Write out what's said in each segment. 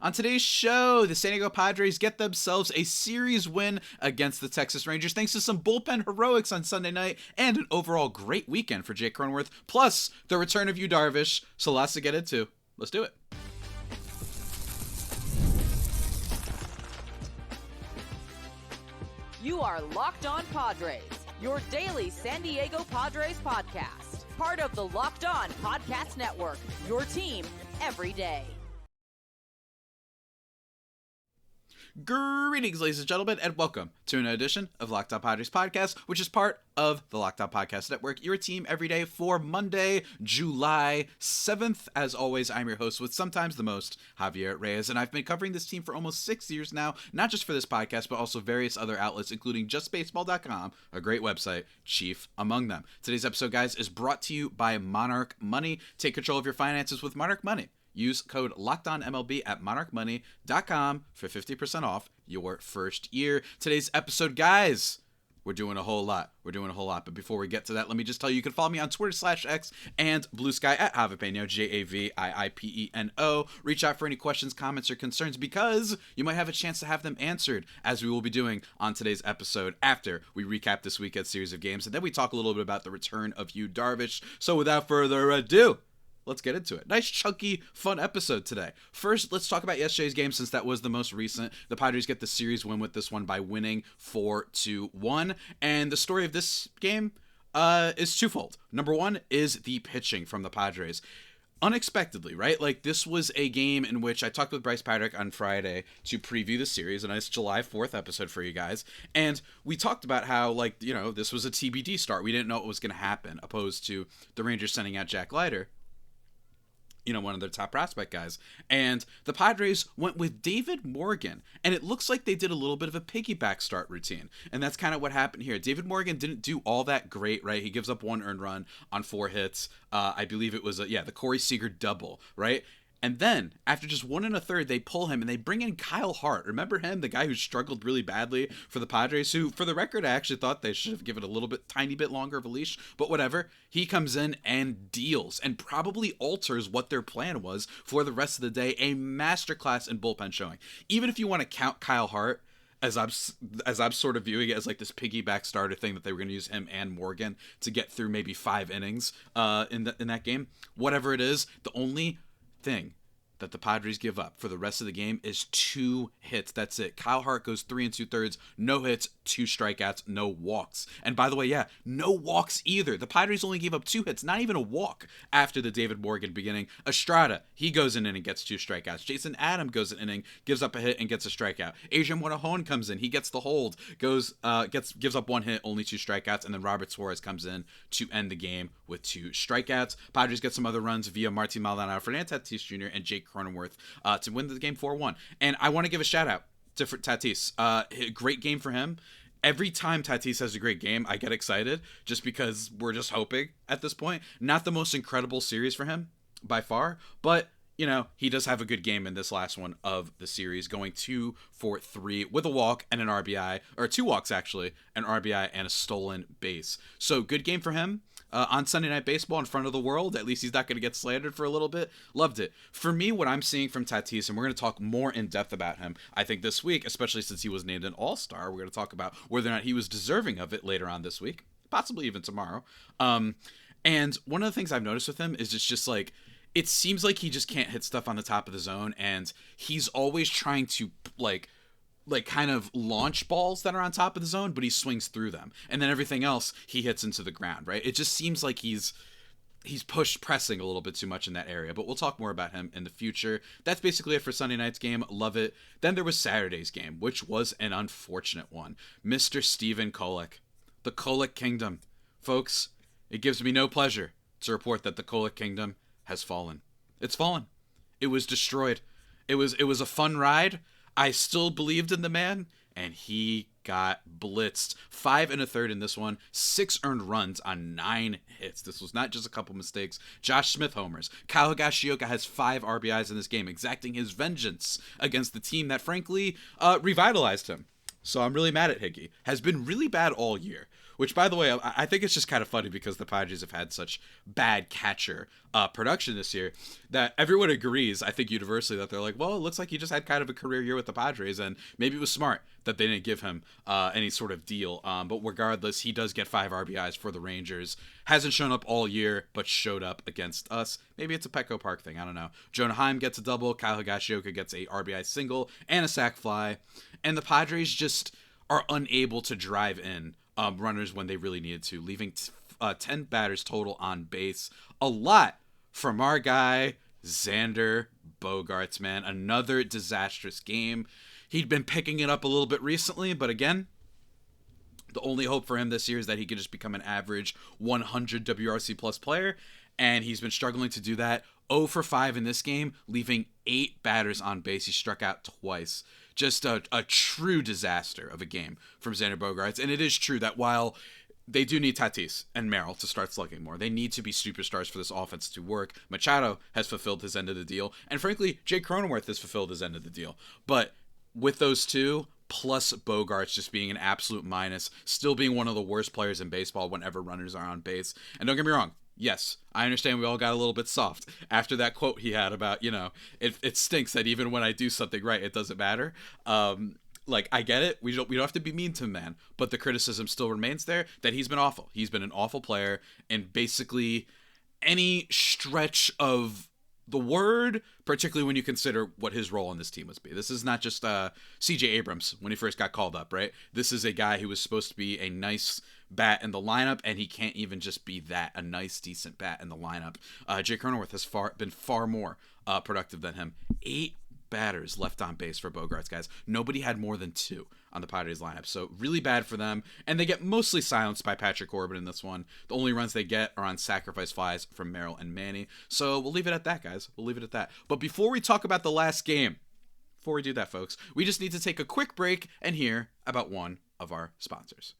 On today's show, the San Diego Padres get themselves a series win against the Texas Rangers thanks to some bullpen heroics on Sunday night and an overall great weekend for Jake Cronenworth, plus the return of Darvish. So lots to get into. Let's do it. You are Locked On Padres, your daily San Diego Padres podcast. Part of the Locked On Podcast Network, your team every day. Greetings, ladies and gentlemen, and welcome to an edition of Locked On Padres podcast, which is part of the Locked On Podcast Network, your team every day for Monday, July 7th. As always, I'm your host with sometimes the most, Javier Reyes, and I've been covering this team for almost 6 years now, not just for this podcast, but also various other outlets, including justbaseball.com, a great website, chief among them. Today's episode, guys, is brought to you by Monarch Money. Take control of your finances with Monarch Money. Use code LOCKEDONMLB at monarchmoney.com for 50% off your first year. Today's episode, guys, we're doing a whole lot. But before we get to that, let me just tell you, you can follow me on Twitter /X and Blue Sky at Javipeno, JAVIIPENO. Reach out for any questions, comments, or concerns because you might have a chance to have them answered, as we will be doing on today's episode after we recap this weekend's series of games. And then we talk a little bit about the return of Darvish. So without further ado, let's get into it. Nice, chunky, fun episode today. First, let's talk about yesterday's game since that was the most recent. The Padres get the series win with this one by winning 4-1. And the story of this game is twofold. Number one is the pitching from the Padres. Unexpectedly, right? Like, this was a game in which I talked with Bryce Paddock on Friday to preview the series, a nice July 4th episode for you guys. And we talked about how, this was a TBD start. We didn't know what was going to happen, opposed to the Rangers sending out Jack Leiter, one of their top prospect guys. And the Padres went with David Morgan, and it looks like they did a little bit of a piggyback start routine. And that's kind of what happened here. David Morgan didn't do all that great, right? He gives up 1 earned run on 4 hits. I believe it was, the Corey Seager double, right? And then, after just 1 1/3, they pull him and they bring in Kyle Hart. Remember him, the guy who struggled really badly for the Padres, who, for the record, I actually thought they should have given a tiny bit longer of a leash, but whatever. He comes in and deals and probably alters what their plan was for the rest of the day. A masterclass in bullpen showing. Even if you want to count Kyle Hart, as I'm sort of viewing it as like this piggyback starter thing that they were going to use him and Morgan to get through maybe 5 innings in that game. Whatever it is, the only thing that the Padres give up for the rest of the game is 2 hits. That's it. Kyle Hart goes 3 2/3, no hits, 2 strikeouts, no walks. And by the way, no walks either. The Padres only gave up 2 hits, not even a walk after the David Morgan beginning. Estrada, he goes in and gets 2 strikeouts. Jason Adam goes in inning, gives up a hit and gets a strikeout. Adrian Morejon comes in, he gets the hold, gives up 1 hit, only 2 strikeouts, and then Robert Suarez comes in to end the game with 2 strikeouts. Padres get some other runs via Martin Maldonado, Fernando Tatis Jr., and Jake Cronenworth to win the game 4-1. And I want to give a shout out to Tatis. Great game for him. Every time Tatis has a great game, I get excited just because we're just hoping at this point. Not the most incredible series for him by far, but he does have a good game in this last one of the series, going 2 for 3 with a walk and an RBI, or 2 walks actually, an RBI and a stolen base. So good game for him. On Sunday Night Baseball in front of the world. At least he's not going to get slandered for a little bit. Loved it. For me, what I'm seeing from Tatis, and we're going to talk more in depth about him, I think this week, especially since he was named an All-Star, we're going to talk about whether or not he was deserving of it later on this week, possibly even tomorrow. And one of the things I've noticed with him is it's just like, it seems like he just can't hit stuff on the top of the zone, and he's always trying to kind of launch balls that are on top of the zone, but he swings through them. And then everything else, he hits into the ground, right? It just seems like he's pressing a little bit too much in that area, but we'll talk more about him in the future. That's basically it for Sunday night's game. Love it. Then there was Saturday's game, which was an unfortunate one. Mr. Stephen Kolek, the Kolek Kingdom. Folks, it gives me no pleasure to report that the Kolek Kingdom has fallen. It's fallen. It was destroyed. It was a fun ride. I still believed in the man, and he got blitzed. 5 1/3 in this one, 6 earned runs on 9 hits. This was not just a couple mistakes. Josh Smith homers. Kyle Higashioka has 5 RBIs in this game, exacting his vengeance against the team that frankly revitalized him. So I'm really mad at Higgy. Has been really bad all year. which, by the way, I think it's just kind of funny because the Padres have had such bad catcher production this year that everyone agrees, I think universally, that they're like, well, it looks like he just had kind of a career year with the Padres, and maybe it was smart that they didn't give him any sort of deal. But regardless, he does get 5 RBIs for the Rangers. Hasn't shown up all year, but showed up against us. Maybe it's a Petco Park thing. I don't know. Jonah Heim gets a double. Kyle Higashioka gets a RBI single and a sac fly. And the Padres just are unable to drive in runners when they really needed to, leaving 10 batters total on base. A lot from our guy, Xander Bogaerts, man. Another disastrous game. He'd been picking it up a little bit recently, but again, the only hope for him this year is that he could just become an average 100 WRC plus player, and he's been struggling to do that. 0 for 5 in this game, leaving 8 batters on base. He struck out twice. Just a true disaster of a game from Xander Bogaerts. And it is true that while they do need Tatis and Merrill to start slugging more, they need to be superstars for this offense to work. Machado has fulfilled his end of the deal. And frankly, Jake Cronenworth has fulfilled his end of the deal. But with those two, plus Bogaerts just being an absolute minus, still being one of the worst players in baseball whenever runners are on base. And don't get me wrong, yes, I understand we all got a little bit soft after that quote he had about, it stinks that even when I do something right, it doesn't matter. I get it. We don't have to be mean to him, man. But the criticism still remains there that he's been awful. He's been an awful player in basically any stretch of the word, particularly when you consider what his role on this team must be. This is not just CJ Abrams when he first got called up, right? This is a guy who was supposed to be a nice bat in the lineup, and he can't even just be that, a nice, decent bat in the lineup. Jake Cronenworth has been far more productive than him. 8 batters left on base for Bogaerts, guys. Nobody had more than 2 on the Padres lineup, so really bad for them. And they get mostly silenced by Patrick Corbin in this one. The only runs they get are on sacrifice flies from Merrill and Manny. So we'll leave it at that, guys. We'll leave it at that. But before we talk about the last game, before we do that, folks, we just need to take a quick break and hear about one of our sponsors.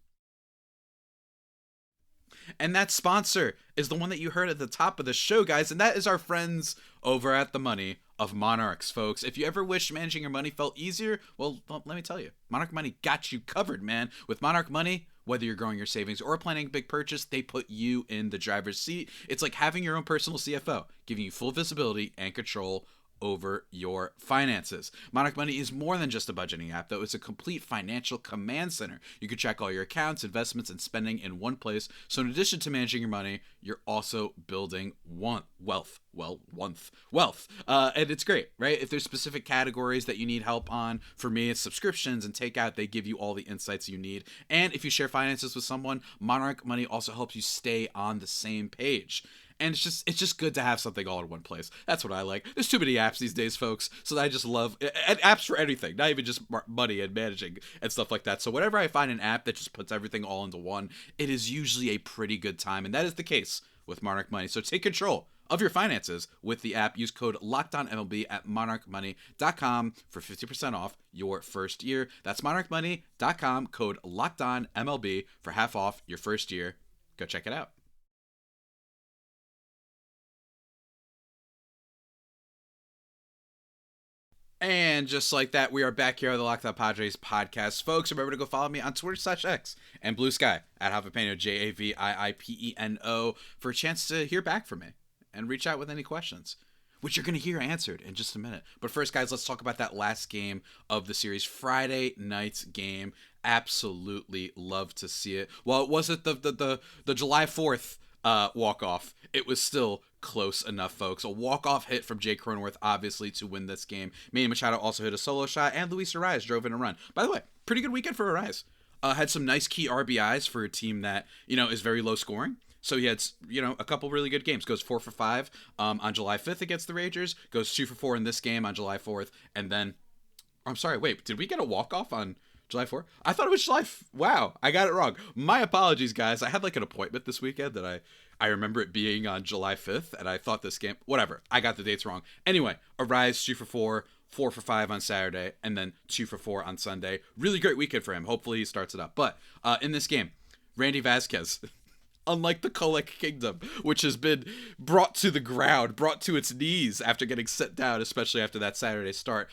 And that sponsor is the one that you heard at the top of the show, guys, and that is our friends over at The Money of Monarchs, folks. If you ever wish managing your money felt easier, well, let me tell you, Monarch Money got you covered, man. With Monarch Money, whether you're growing your savings or planning a big purchase, they put you in the driver's seat. It's like having your own personal CFO, giving you full visibility and control over your finances. Monarch Money is more than just a budgeting app, though. It's a complete financial command center. You can track all your accounts, investments, and spending in one place. So in addition to managing your money, you're also building wealth. And it's great, right? If there's specific categories that you need help on, for me, it's subscriptions and takeout. They give you all the insights you need. And if you share finances with someone, Monarch Money also helps you stay on the same page. And it's just good to have something all in one place. That's what I like. There's too many apps these days, folks. So I just love apps for anything, not even just money and managing and stuff like that. So whenever I find an app that just puts everything all into one, it is usually a pretty good time. And that is the case with Monarch Money. So take control of your finances with the app. Use code LOCKEDONMLB at monarchmoney.com for 50% off your first year. That's monarchmoney.com, code LOCKEDONMLB for half off your first year. Go check it out. And just like that, we are back here on the Locked On Padres podcast. Folks, remember to go follow me on Twitter/X and Blue Sky at Javipeno, JAVIIPENO, for a chance to hear back from me and reach out with any questions, which you're going to hear answered in just a minute. But first, guys, let's talk about that last game of the series, Friday night's game. Absolutely love to see it. While it wasn't the July 4th walk-off, it was still close enough, folks. A walk-off hit from Jake Cronenworth, obviously, to win this game. Manny Machado also hit a solo shot, and Luis Arraez drove in a run. By the way, pretty good weekend for Arraez. Had some nice key RBIs for a team that, is very low scoring. So he had, a couple really good games. Goes 4 for 5 on July 5th against the Rangers. Goes 2 for 4 in this game on July 4th. And then, I'm sorry, wait, did we get a walk-off on July 4th? I thought it was Wow, I got it wrong. My apologies, guys. I had an appointment this weekend that I remember it being on July 5th, and I thought this game, whatever, I got the dates wrong. Anyway, Arraez 2 for 4, 4 for 5 on Saturday, and then 2 for 4 on Sunday. Really great weekend for him. Hopefully he starts it up. But in this game, Randy Vasquez, unlike the Kolek Kingdom, which has been brought to the ground, brought to its knees after getting set down, especially after that Saturday start,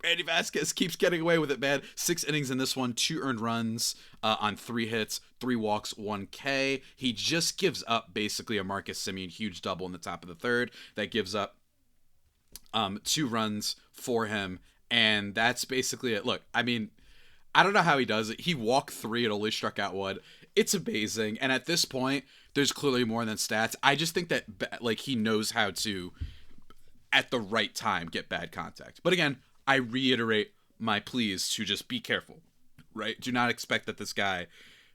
Randy Vasquez keeps getting away with it, man. 6 innings in this one, 2 earned runs on 3 hits, 3 walks, 1 K. He just gives up basically a Marcus Semien huge double in the top of the third that gives up 2 runs for him, and that's basically it. Look, I mean, I don't know how he does it. He walked 3 and only struck out 1. It's amazing, and at this point, there's clearly more than stats. I just think that like he knows how to, at the right time, get bad contact. But again, I reiterate my pleas to just be careful, right? Do not expect that this guy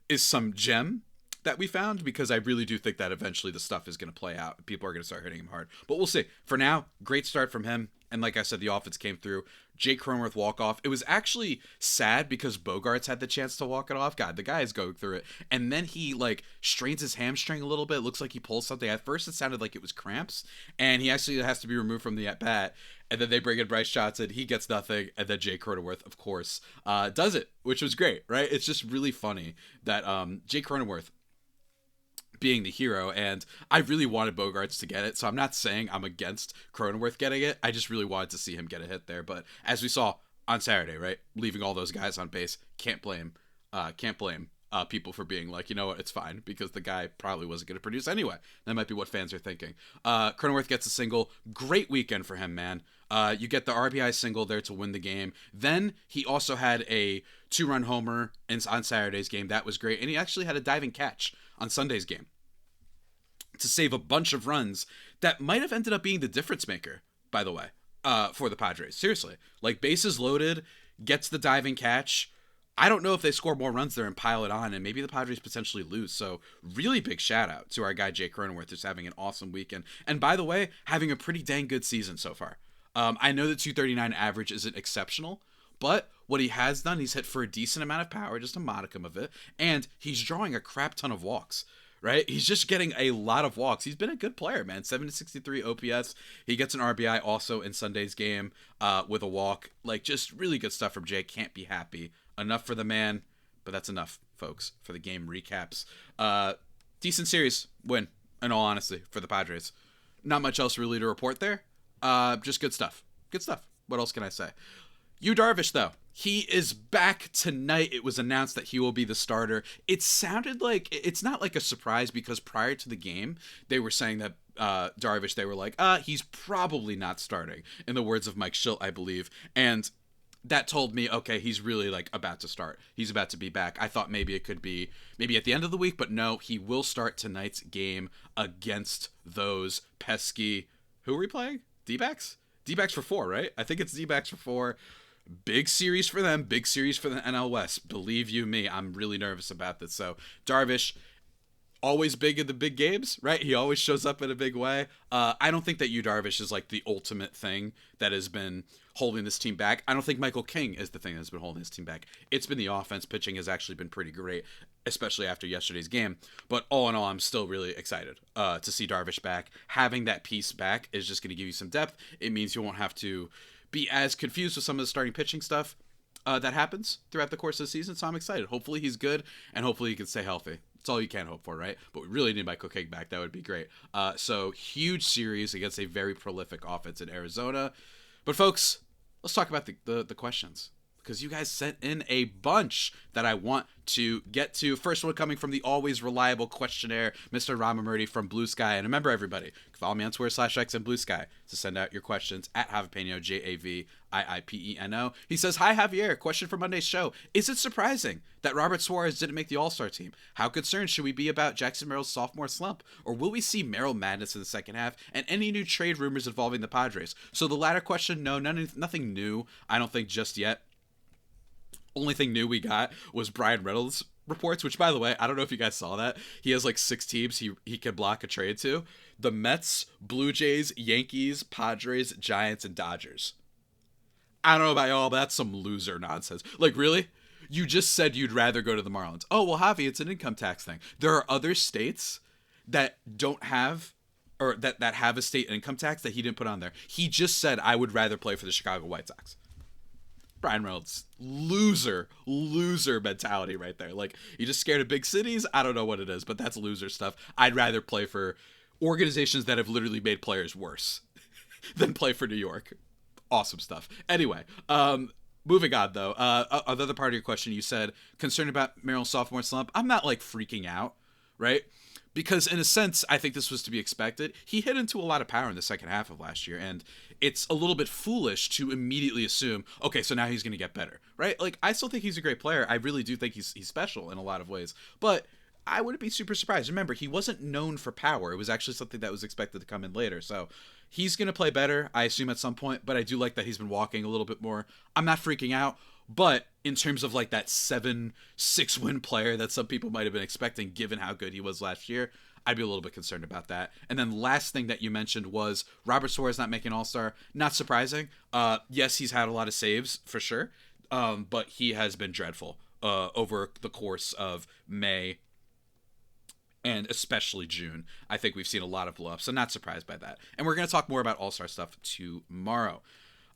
is some gem that we found, because I really do think that eventually the stuff is going to play out. People are going to start hitting him hard. But we'll see. For now, great start from him. And like I said, the offense came through. Jake Cronenworth walk-off. It was actually sad because Bogaerts had the chance to walk it off. God, the guy is going through it. And then he, like, strains his hamstring a little bit. It looks like he pulls something. At first, it sounded like it was cramps. And he actually has to be removed from the at-bat. And then they bring in Bryce Johnson. He gets nothing. And then Jake Cronenworth, of course, does it, which was great, right? It's just really funny that Jake Cronenworth being the hero, and I really wanted Bogaerts to get it, so I'm not saying I'm against Cronenworth getting it. I just really wanted to see him get a hit there. But as we saw on Saturday, right, leaving all those guys on base, can't blame people for being like, you know what, it's fine, because the guy probably wasn't going to produce anyway. That might be what fans are thinking. Cronenworth gets a single. Great weekend for him, man. You get the RBI single there to win the game. Then he also had a 2-run homer on Saturday's game. That was great. And he actually had a diving catch on Sunday's game to save a bunch of runs that might have ended up being the difference maker, by the way, for the Padres. Seriously. Like, bases loaded, gets the diving catch. I don't know if they score more runs there and pile it on, and maybe the Padres potentially lose. So really big shout out to our guy Jake Cronenworth, who's having an awesome weekend. And by the way, having a pretty dang good season so far. I know that 239 average isn't exceptional, but what he has done, he's hit for a decent amount of power, just a modicum of it, and he's drawing a crap ton of walks. Right? He's just getting a lot of walks. He's been a good player, man. 763 OPS. He gets an RBI also in Sunday's game with a walk. Like, just really good stuff from Jake. Can't be happy. Enough for the man, but that's enough, folks, for the game recaps. Decent series win, in all honesty, for the Padres. Not much else really to report there. Just good stuff. Good stuff. What else can I say? Yu Darvish, though. He is back tonight. It was announced that he will be the starter. It sounded like, it's not like a surprise, because prior to the game, they were saying that Darvish, they were like, he's probably not starting, in the words of Mike Schilt, I believe. And that told me, okay, he's really like about to start. He's about to be back. I thought maybe it could be maybe at the end of the week, but no, he will start tonight's game against those pesky, who are we playing? D-backs? D-backs for 4, right? I think it's D-backs for 4. Big series for them. Big series for the NL West. Believe you me, I'm really nervous about this. So Darvish, always big in the big games, right? He always shows up in a big way. I don't think that Yu Darvish is like the ultimate thing that has been holding this team back. I don't think Michael King is the thing that's been holding this team back. It's been the offense. Pitching has actually been pretty great, especially after yesterday's game. But all in all, I'm still really excited to see Darvish back. Having that piece back is just going to give you some depth. It means you won't have to be as confused with some of the starting pitching stuff that happens throughout the course of the season. So I'm excited. Hopefully he's good, and hopefully he can stay healthy. That's all you can hope for, right? But we really need Michael King back. That would be great. So huge series against a very prolific offense in Arizona. But folks, let's talk about the questions, because you guys sent in a bunch that I want to get to. First one coming from the always reliable questionnaire, Mr. Ramamurti from Blue Sky. And remember, everybody, follow me on Twitter/X and Blue Sky to send out your questions at Javipeno, JAVIIPENO. He says, "Hi, Javier. Question for Monday's show. Is it surprising that Robert Suarez didn't make the All-Star team? How concerned should we be about Jackson Merrill's sophomore slump? Or will we see Merrill madness in the second half? And any new trade rumors involving the Padres?" So the latter question, no, nothing new, I don't think, just yet. Only thing new we got was Brian Reynolds reports, which, by the way, I don't know if you guys saw that. He has like 6 teams he can block a trade to. The Mets, Blue Jays, Yankees, Padres, Giants, and Dodgers. I don't know about y'all, but that's some loser nonsense. Like, really? You just said you'd rather go to the Marlins. Oh, well, Javi, it's an income tax thing. There are other states that don't have, or that have a state income tax that he didn't put on there. He just said, I would rather play for the Chicago White Sox. Brian Reynolds, loser mentality right there. Like, you just scared of big cities? I don't know what it is, but that's loser stuff. I'd rather play for organizations that have literally made players worse than play for New York. Awesome stuff. Anyway, moving on though. Another part of your question, you said concerned about Merrill's sophomore slump. I'm not like freaking out, right? Because in a sense, I think this was to be expected. He hit into a lot of power in the second half of last year, and it's a little bit foolish to immediately assume, okay, so now he's going to get better, right? Like, I still think he's a great player. I really do think he's special in a lot of ways, but I wouldn't be super surprised. Remember, he wasn't known for power. It was actually something that was expected to come in later, so he's going to play better, I assume, at some point, but I do like that he's been walking a little bit more. I'm not freaking out. But in terms of like that 7-6 win player that some people might have been expecting, given how good he was last year, I'd be a little bit concerned about that. And then last thing that you mentioned was Robert Suarez not making All-Star. Not surprising. Yes, he's had a lot of saves for sure, but he has been dreadful over the course of May and especially June. I think we've seen a lot of blow-ups, so not surprised by that. And we're going to talk more about All-Star stuff tomorrow.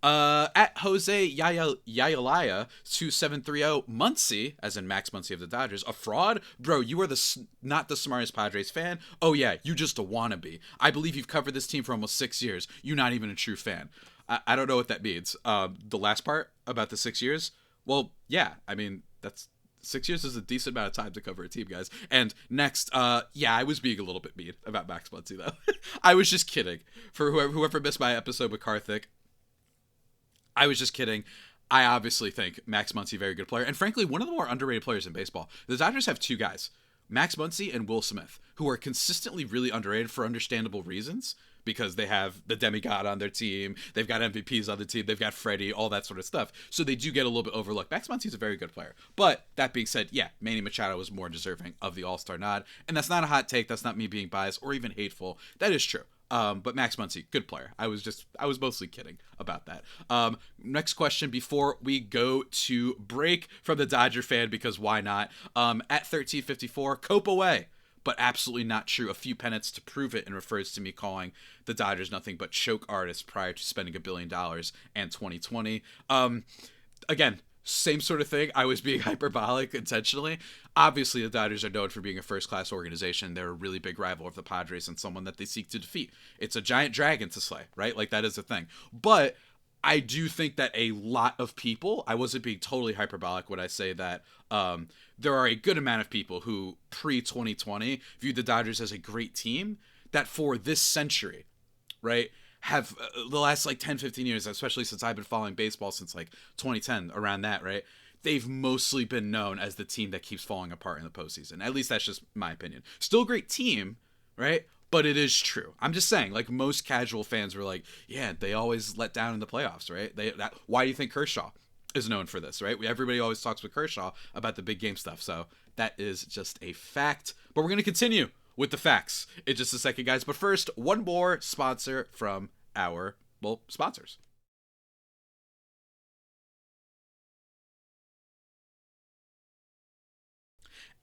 At Jose Yayalaya 2730 Muncy, as in Max Muncy of the Dodgers, a fraud? Bro, you are not the smartest Padres fan. Oh yeah, you just a wannabe. I believe you've covered this team for almost 6 years. You're not even a true fan. I don't know what that means. The last part about the 6 years? Well, yeah, I mean, that's 6 years is a decent amount of time to cover a team, guys. And next, yeah, I was being a little bit mean about Max Muncy, though. I was just kidding. For whoever missed my episode with Karthik, I was just kidding. I obviously think Max Muncy, very good player. And frankly, one of the more underrated players in baseball. The Dodgers have two guys, Max Muncy and Will Smith, who are consistently really underrated for understandable reasons. Because they have the demigod on their team. They've got MVPs on the team. They've got Freddie, all that sort of stuff. So they do get a little bit overlooked. Max Muncy's a very good player. But that being said, yeah, Manny Machado is more deserving of the All-Star nod. And that's not a hot take. That's not me being biased or even hateful. That is true. But Max Muncy, good player. I was mostly kidding about that. Next question before we go to break from the Dodger fan, because why not? At 1354, Cope away. But absolutely not true. A few pennants to prove it, and refers to me calling the Dodgers nothing but choke artists prior to spending $1 billion and 2020. Again, same sort of thing. I was being hyperbolic intentionally. Obviously, the Dodgers are known for being a first-class organization. They're a really big rival of the Padres and someone that they seek to defeat. It's a giant dragon to slay, right? Like, that is a thing. But I do think that a lot of people, I wasn't being totally hyperbolic when I say that there are a good amount of people who pre-2020 viewed the Dodgers as a great team that for this century, right, have the last like 10, 15 years, especially since I've been following baseball since like 2010, around that, right, they've mostly been known as the team that keeps falling apart in the postseason. At least that's just my opinion. Still a great team, right? But it is true. I'm just saying, like, most casual fans were like, yeah, they always let down in the playoffs, right? Why do you think Kershaw is known for this, right? Everybody always talks with Kershaw about the big game stuff. So that is just a fact. But we're going to continue with the facts in just a second, guys. But first, one more sponsor from our, sponsors.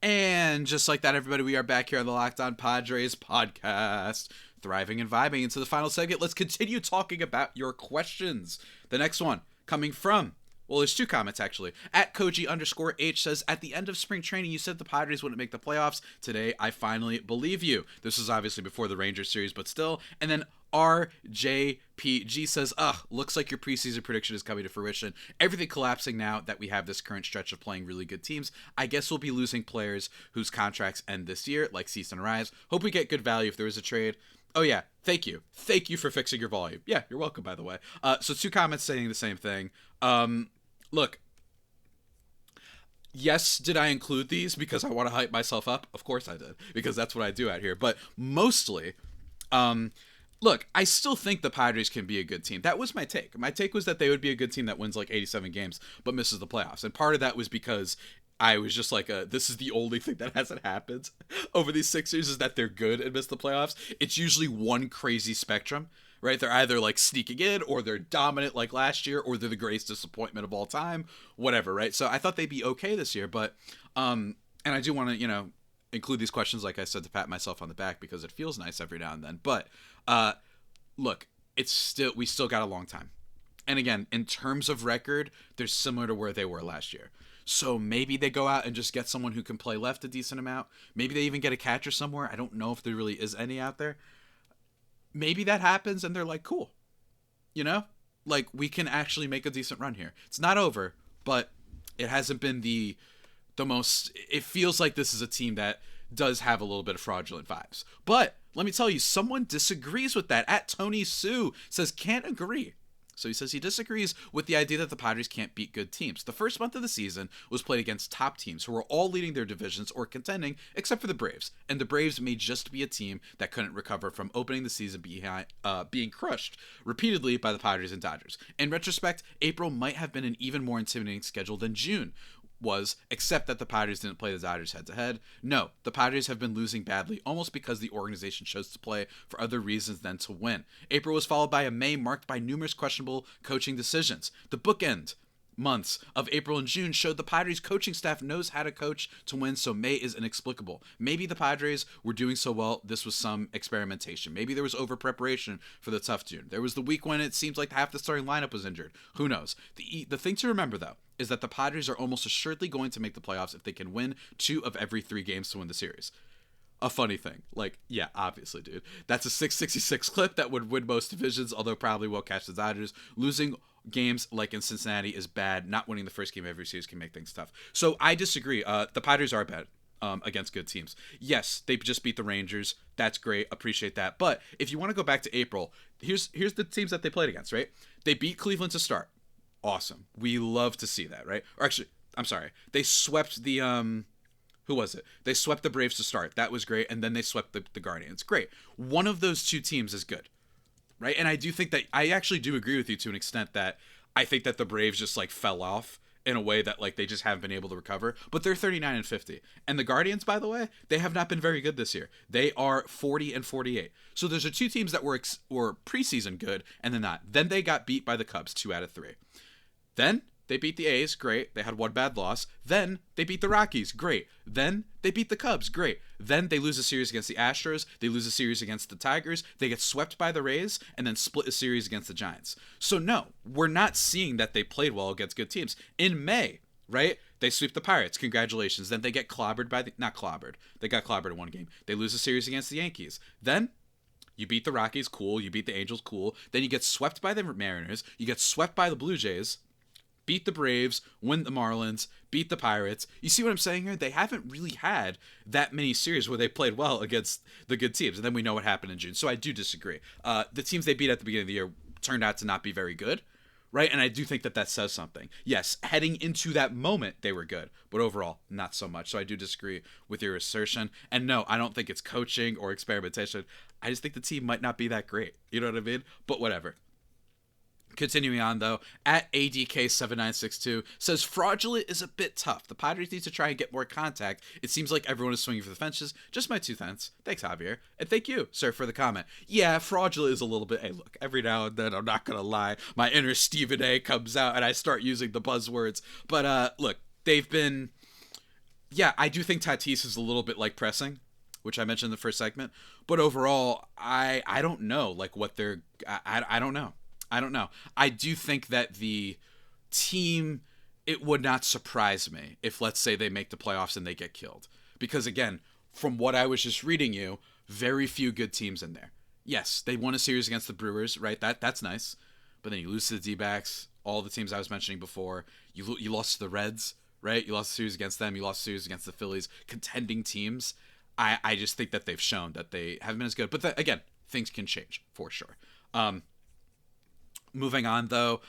And just like that, everybody, we are back here on the Locked On Padres podcast, thriving and vibing into the final segment. Let's continue talking about your questions. The next one coming from, well, there's two comments actually. At Koji_H says, at the end of spring training, you said the Padres wouldn't make the playoffs. Today, I finally believe you. This is obviously before the Rangers series, but still. And then RJPG says, looks like your preseason prediction is coming to fruition. Everything collapsing now that we have this current stretch of playing really good teams. I guess we'll be losing players whose contracts end this year, like Cease and Rise. Hope we get good value if there is a trade. Oh yeah, thank you. Thank you for fixing your volume. Yeah, you're welcome, by the way. So two comments saying the same thing. Look, yes, did I include these because I want to hype myself up? Of course I did, because that's what I do out here. But mostly, look, I still think the Padres can be a good team. That was my take. My take was that they would be a good team that wins like 87 games but misses the playoffs. And part of that was because I was just like, this is the only thing that hasn't happened over these 6 years is that they're good and miss the playoffs. It's usually one crazy spectrum, right? They're either like sneaking in, or they're dominant like last year, or they're the greatest disappointment of all time, whatever, right? So I thought they'd be okay this year, but, and I do want to, include these questions, like I said, to pat myself on the back because it feels nice every now and then. But, look, we still got a long time. And again, in terms of record, they're similar to where they were last year. So maybe they go out and just get someone who can play left a decent amount. Maybe they even get a catcher somewhere. I don't know if there really is any out there. Maybe that happens and they're like, cool. like we can actually make a decent run here. It's not over, but it hasn't been the most. It feels like this is a team that does have a little bit of fraudulent vibes. But let me tell you, someone disagrees with that. At Tony Sue says can't agree. So he says he disagrees with the idea that the Padres can't beat good teams. The first month of the season was played against top teams who were all leading their divisions or contending, except for the Braves. And the Braves may just be a team that couldn't recover from opening the season being crushed repeatedly by the Padres and Dodgers. In retrospect, April might have been an even more intimidating schedule than June was, except that the Padres didn't play the Dodgers head-to-head. No, the Padres have been losing badly, almost because the organization chose to play for other reasons than to win. April was followed by a May marked by numerous questionable coaching decisions. The bookend months of April and June showed the Padres coaching staff knows how to coach to win, so May is inexplicable. Maybe the Padres were doing so well, this was some experimentation. Maybe there was over-preparation for the tough June. There was the week when it seems like half the starting lineup was injured. Who knows? The thing to remember, though, is that the Padres are almost assuredly going to make the playoffs if they can win 2 of every 3 games to win the series. A funny thing. Like, yeah, obviously, dude. That's a 666 clip that would win most divisions, although probably won't catch the Dodgers. Losing games like in Cincinnati is bad. Not winning the first game of every series can make things tough. So I disagree. The Padres are bad against good teams. Yes, they just beat the Rangers. That's great. Appreciate that. But if you want to go back to April, here's the teams that they played against, right? They beat Cleveland to start. Awesome. We love to see that, right? Or actually, I'm sorry. They swept the who was it? They swept the Braves to start. That was great. And then they swept the Guardians. Great. One of those 2 teams is good, right? And I do think that I actually do agree with you to an extent that I think that the Braves just like fell off in a way that like they just haven't been able to recover. But they're 39-50. And the Guardians, by the way, they have not been very good this year. They are 40-48. So those are 2 teams that were preseason good and then not. Then they got beat by the Cubs 2 out of 3. Then they beat the A's, great. They had 1 bad loss. Then they beat the Rockies, great. Then they beat the Cubs, great. Then they lose a series against the Astros. They lose a series against the Tigers. They get swept by the Rays and then split a series against the Giants. So no, we're not seeing that they played well against good teams. In May, right? They sweep the Pirates. Congratulations. Then they get clobbered by not clobbered. They got clobbered in 1 game. They lose a series against the Yankees. Then you beat the Rockies, cool. You beat the Angels, cool. Then you get swept by the Mariners. You get swept by the Blue Jays. Beat the Braves, win the Marlins, beat the Pirates. You see what I'm saying here? They haven't really had that many series where they played well against the good teams. And then we know what happened in June. So I do disagree. The teams they beat at the beginning of the year turned out to not be very good, right? And I do think that says something. Yes, heading into that moment, they were good. But overall, not so much. So I do disagree with your assertion. And no, I don't think it's coaching or experimentation. I just think the team might not be that great. You know what I mean? But whatever. Continuing on, though, at ADK7962 says fraudulent is a bit tough. The Padres need to try and get more contact. It seems like everyone is swinging for the fences. Just my 2 cents. Thanks, Javier. And thank you, sir, for the comment. Yeah, fraudulent is a little bit... Hey, look, every now and then, I'm not going to lie, my inner Stephen A comes out and I start using the buzzwords. But, look, they've been... Yeah, I do think Tatis is a little bit like pressing, which I mentioned in the first segment. But overall, I don't know, like, what they're... I don't know. I don't know. I do think that the team, it would not surprise me if, let's say, they make the playoffs and they get killed. Because, again, from what I was just reading you, very few good teams in there. Yes, they won a series against the Brewers, right? That's nice. But then you lose to the D-backs, all the teams I was mentioning before. You lost to the Reds, right? You lost a series against them. You lost a series against the Phillies. Contending teams. I just think that they've shown that they haven't been as good. But, again, things can change, for sure. Moving on, though,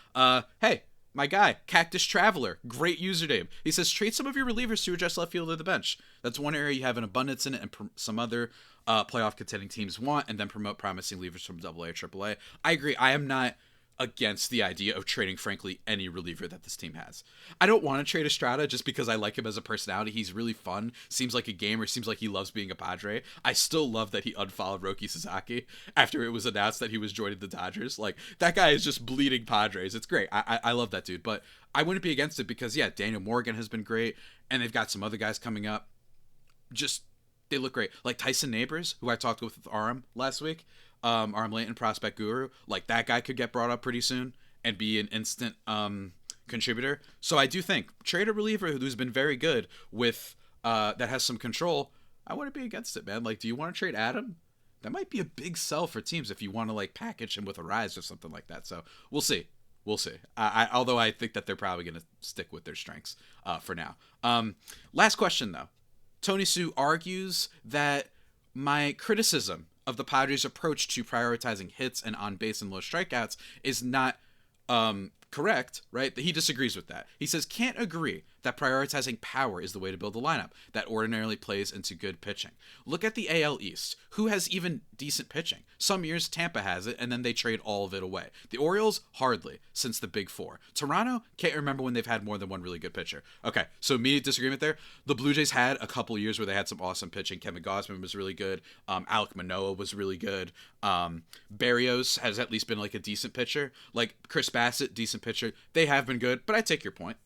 hey, my guy, Cactus Traveler, great username. He says, trade some of your relievers to address left field or the bench. That's one area you have an abundance in it and some other playoff contending teams want, and then promote promising relievers from AA or AAA. I agree. I am not against the idea of trading, frankly, any reliever that this team has. I don't want to trade Estrada just because I like him as a personality. He's really fun. Seems like a gamer. Seems like he loves being a Padre. I still love that he unfollowed Roki Sasaki after it was announced that he was joining the Dodgers. Like, that guy is just bleeding Padres. It's great. I love that dude. But I wouldn't be against it because, yeah, Daniel Morgan has been great, and they've got some other guys coming up. Just, they look great. Like Tyson Neighbors, who I talked with Aram last week. Arm Layton, Prospect Guru, like that guy could get brought up pretty soon and be an instant contributor. So I do think trade a reliever who's been very good with that has some control. I wouldn't be against it, man. Like, do you want to trade Adam? That might be a big sell for teams if you want to like package him with a rise or something like that. So we'll see. We'll see. Although I think that they're probably going to stick with their strengths for now. Last question, though. Tony Sue argues that my criticism of the Padres' approach to prioritizing hits and on base and low strikeouts is not correct, right? He disagrees with that. He says, can't agree that prioritizing power is the way to build a lineup that ordinarily plays into good pitching. Look at the AL East. Who has even decent pitching? Some years Tampa has it, and then they trade all of it away. The Orioles, hardly, since the Big Four. Toronto, can't remember when they've had more than one really good pitcher. Okay, so immediate disagreement there. The Blue Jays had a couple years where they had some awesome pitching. Kevin Gausman was really good. Alek Manoah was really good. Barrios has at least been like a decent pitcher. Like Chris Bassett, decent pitcher. They have been good, but I take your point.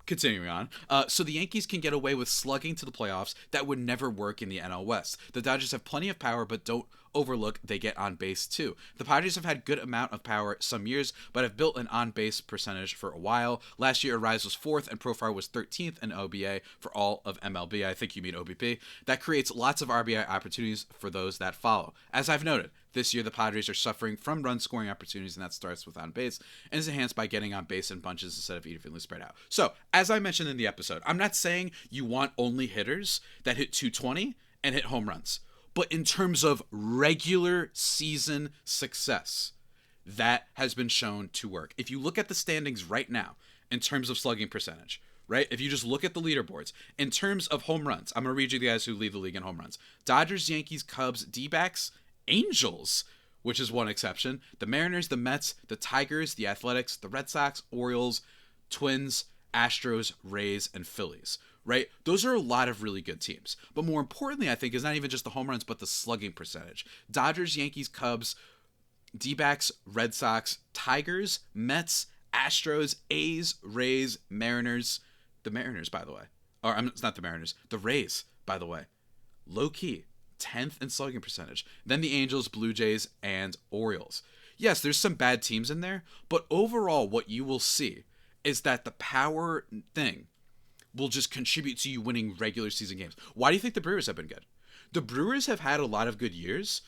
Continuing on, so the Yankees can get away with slugging to the playoffs that would never work in the NL West. The Dodgers have plenty of power, but don't overlook they get on base too. The Padres have had good amount of power some years, but have built an on base percentage for a while. Last year, Arise was 4th and Profar was 13th in OBA for all of MLB. I think you mean OBP. That creates lots of RBI opportunities for those that follow. As I've noted, this year, the Padres are suffering from run-scoring opportunities, and that starts with on base, and is enhanced by getting on base in bunches instead of evenly spread out. So, as I mentioned in the episode, I'm not saying you want only hitters that hit 220 and hit home runs. But in terms of regular season success, that has been shown to work. If you look at the standings right now, in terms of slugging percentage, right? If you just look at the leaderboards, in terms of home runs, I'm going to read you the guys who lead the league in home runs. Dodgers, Yankees, Cubs, D-backs, Angels, which is one exception, the Mariners, the Mets, the Tigers, the Athletics, the Red Sox, Orioles, Twins, Astros, Rays, and Phillies, right? Those are a lot of really good teams. But more importantly, I think, is not even just the home runs, but the slugging percentage. Dodgers, Yankees, Cubs, D-backs, Red Sox, Tigers, Mets, Astros, A's, Rays, Mariners. The Mariners, by the way. Or, it's not the Mariners. The Rays, by the way. Low-key. 10th in slugging percentage. Then the Angels, Blue Jays, and Orioles. Yes, there's some bad teams in there, but overall what you will see is that the power thing will just contribute to you winning regular season games. Why do you think the Brewers have been good? The Brewers have had a lot of good years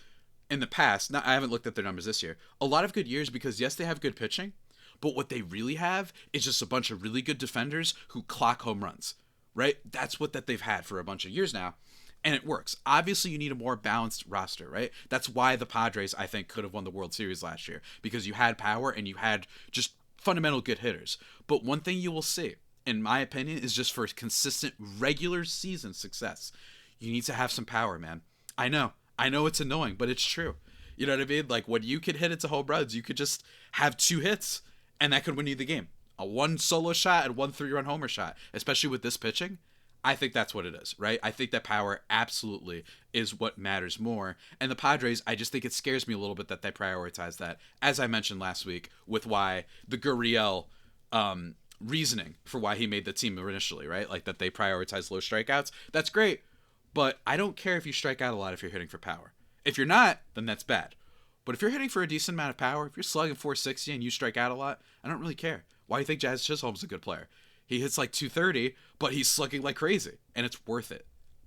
in the past. Now, I haven't looked at their numbers this year. A lot of good years because, yes, they have good pitching, but what they really have is just a bunch of really good defenders who clock home runs, right? That's what that they've had for a bunch of years now. And it works. Obviously, you need a more balanced roster, right? That's why the Padres, I think, could have won the World Series last year. Because you had power and you had just fundamental good hitters. But one thing you will see, in my opinion, is just for consistent regular season success, you need to have some power, man. I know it's annoying, but it's true. You know what I mean? Like, when you could hit it to home runs, you could just have 2 hits, and that could win you the game. A 1 solo shot and 1 3-run homer shot, especially with this pitching. I think that's what it is, right? I think that power absolutely is what matters more. And the Padres, I just think it scares me a little bit that they prioritize that, as I mentioned last week, with why the Gurriel reasoning for why he made the team initially, right? Like that they prioritize low strikeouts. That's great, but I don't care if you strike out a lot if you're hitting for power. If you're not, then that's bad. But if you're hitting for a decent amount of power, if you're slugging 460 and you strike out a lot, I don't really care. Why do you think Jazz Chisholm's a good player? He hits like 230, but he's slugging like crazy, and it's worth it.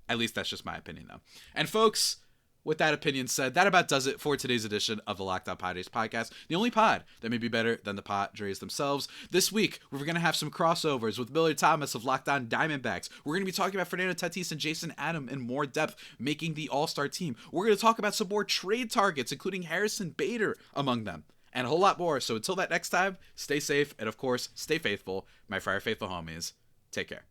At least that's just my opinion, though. And folks, with that opinion said, that about does it for today's edition of the Locked On Padres podcast, the only pod that may be better than the Padres themselves. This week, we're going to have some crossovers with Miller Thomas of Locked On Diamondbacks. We're going to be talking about Fernando Tatis and Jason Adam in more depth, making the All-Star team. We're going to talk about some more trade targets, including Harrison Bader among them, and a whole lot more. So until that next time, stay safe, and of course, stay faithful, my Friar Faithful homies. Take care.